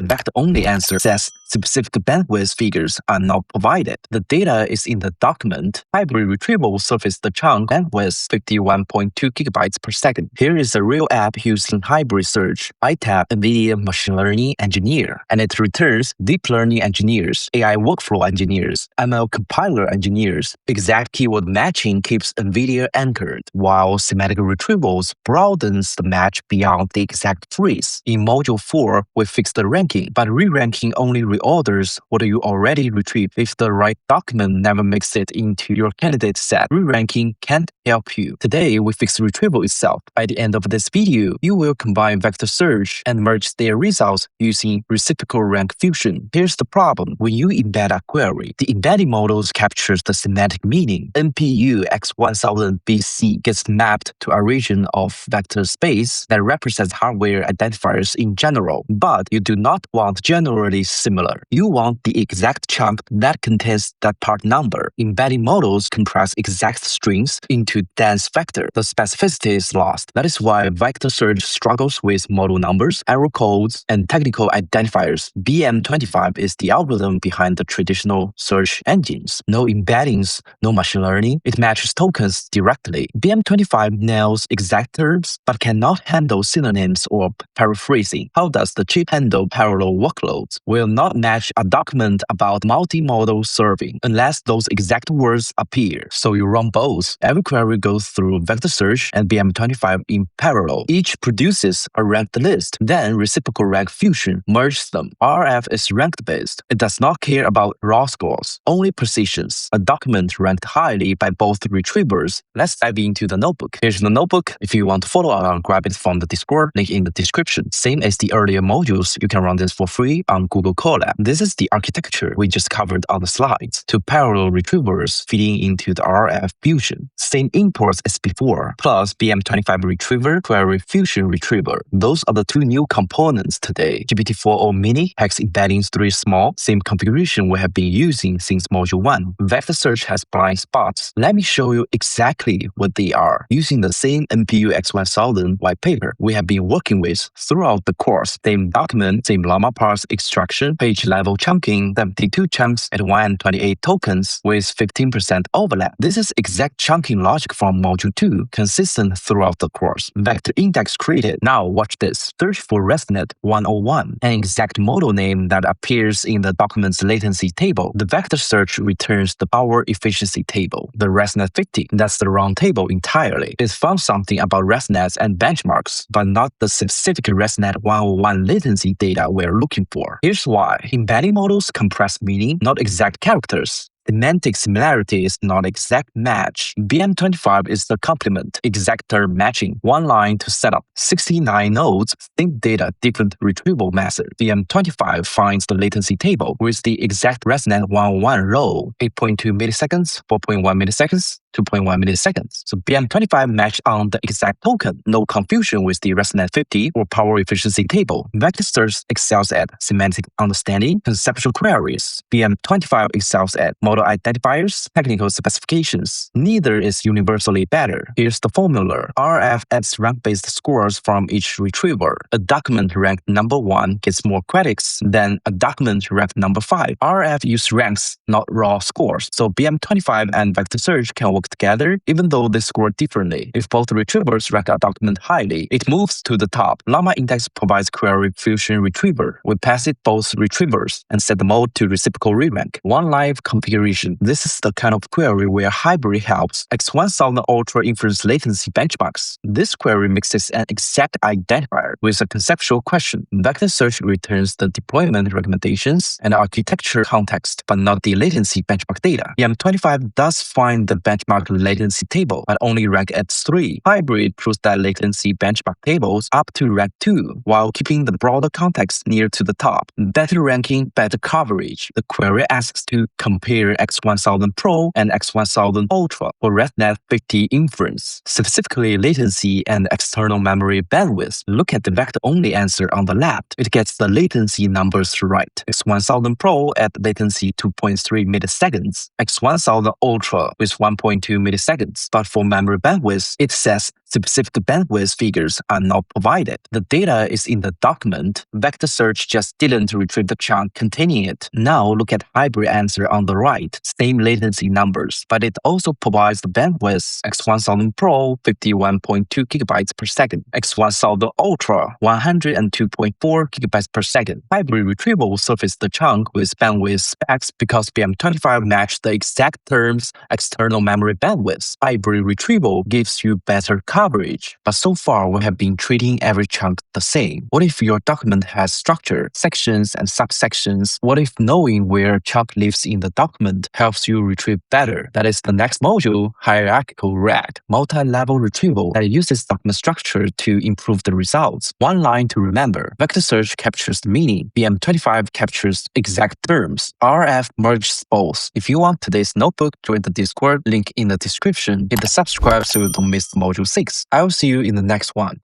vector-only answer says specific bandwidth figures are not provided. The data is in the document. Hybrid retrieval surfaced the chunk bandwidth 51.2 gigabytes per second. Here is a real app using hybrid search. I tap NVIDIA Machine Learning Engineer, and it returns Deep Learning Engineers, AI Workflow Engineers, ML Compiler Engineers. Exact keyword matching keeps NVIDIA anchored, while semantic retrievals broadens the match beyond the exact phrase. In Module 4, we fixed the ranking, but re-ranking only reorders what you already retrieved. If the right document never makes it into your candidate set, re-ranking can't help you. Today, we fix retrieval itself. By the end of this video, you will combine vector search and merge their results using Reciprocal Rank Fusion. Here's the problem. When you embed a query, the embedding models captures the semantic meaning. NPU X1000 BC gets mapped to a region of vector space that represents hardware identifiers in general, but you do not want generally similar. You want the exact chunk that contains that part number. Embedding models compress exact strings into dense vector. The specificity is lost. That is why vector search struggles with model numbers, error codes, and technical identifiers. BM25 is the algorithm behind the traditional search engines. No embeddings, no machine learning. It matches tokens directly. BM25 nails exact terms, but cannot handle synonyms or paraphrasing. How does the chip handle parallel workloads? Will not match a document about multimodal serving unless those exact words appear. So you run both. Every query goes through vector search and BM25 in parallel. Each produces a ranked list. Then Reciprocal Rank Fusion merges them. RF is ranked based. It does not care about raw scores, only positions. A document ranked highly by both retrievers. Let's dive into the notebook. Here's the notebook. If you want to follow along, grab it from the Discord link in the description. Same as the earlier modules, you can run this for free on Google Colab. This is the architecture we just covered on the slides. Two parallel retrievers feeding into the RF fusion. Same imports as before, plus BM25 retriever, query fusion retriever. Those are the two new components today. GPT-4o Mini packs embeddings 3 small, same configuration we have been using since Module 1. Vector search has blind spots. Let me show you exactly what they are. Using the same NPU X1000 white paper we have been working with throughout the course. Same document, same llama parse extraction, page level chunking, 72 chunks at 128 tokens with 15% overlap. This is exact chunking logic from Module 2, consistent throughout the course. Vector index created. Now watch this. Search for ResNet 101, an exact model name that appears in the document's latency table. The vector search returns the power efficiency table. The ResNet 50, that's the wrong table entirely. It found something about ResNets and benchmarks, but not the specific ResNet 101 latency data we're looking for. Here's why. Embedding models compress meaning, not exact characters. Semantic similarity is not exact match. BM25 is the complement, exact term matching. One line to setup. 69 nodes, same data, different retrieval method. BM25 finds the latency table with the exact ResNet 101 row. 8.2 milliseconds, 4.1 milliseconds, 2.1 milliseconds. So BM25 matched on the exact token. No confusion with the ResNet 50 or power efficiency table. Vector search excels at semantic understanding, conceptual queries. BM25 excels at model identifiers, technical specifications. Neither is universally better. Here's the formula. RF adds rank-based scores from each retriever. A document ranked number 1 gets more credits than a document ranked number 5. RF use ranks, not raw scores. So BM25 and vector search can work together even though they score differently. If both retrievers rank a document highly, it moves to the top. Llama index provides query fusion retriever. We pass it both retrievers and set the mode to reciprocal re-rank. One live configuration. This is the kind of query where hybrid helps. X1000 Ultra inference latency benchmarks. This query mixes an exact identifier with a conceptual question. Vector search returns the deployment recommendations and architecture context, but not the latency benchmark data. BM25 does find the benchmark latency table, but only rank at 3. Hybrid proves that latency benchmark tables up to rank 2, while keeping the broader context near to the top. Better ranking, better coverage. The query asks to compare X1000 Pro and X1000 Ultra for ResNet 50 inference, specifically latency and external memory bandwidth. Look at the vector-only answer on the left. It gets the latency numbers right. X1000 Pro at latency 2.3 milliseconds, X1000 Ultra with 1.2 milliseconds. But for memory bandwidth, it says Specific bandwidth figures are not provided. The data is in the document. Vector search just didn't retrieve the chunk containing it. Now look at hybrid answer on the right. Same latency numbers, but it also provides the bandwidth X1000 Pro 51.2 gigabytes per second, X1000 Ultra 102.4 gigabytes per second. Hybrid Retrieval surfaced the chunk with bandwidth specs because BM25 matched the exact terms external memory bandwidth. Hybrid Retrieval gives you better coverage, but so far we have been treating every chunk the same. What if your document has structure, sections, and subsections? What if knowing where a chunk lives in the document helps you retrieve better? That is the next module, Hierarchical Rank, multi-level retrieval that uses document structure to improve the results. One line to remember: vector search captures the meaning, BM25 captures exact terms, RF merges both. If you want today's notebook, join the Discord, link in the description. Hit the subscribe so you don't miss module 6. I will see you in the next one.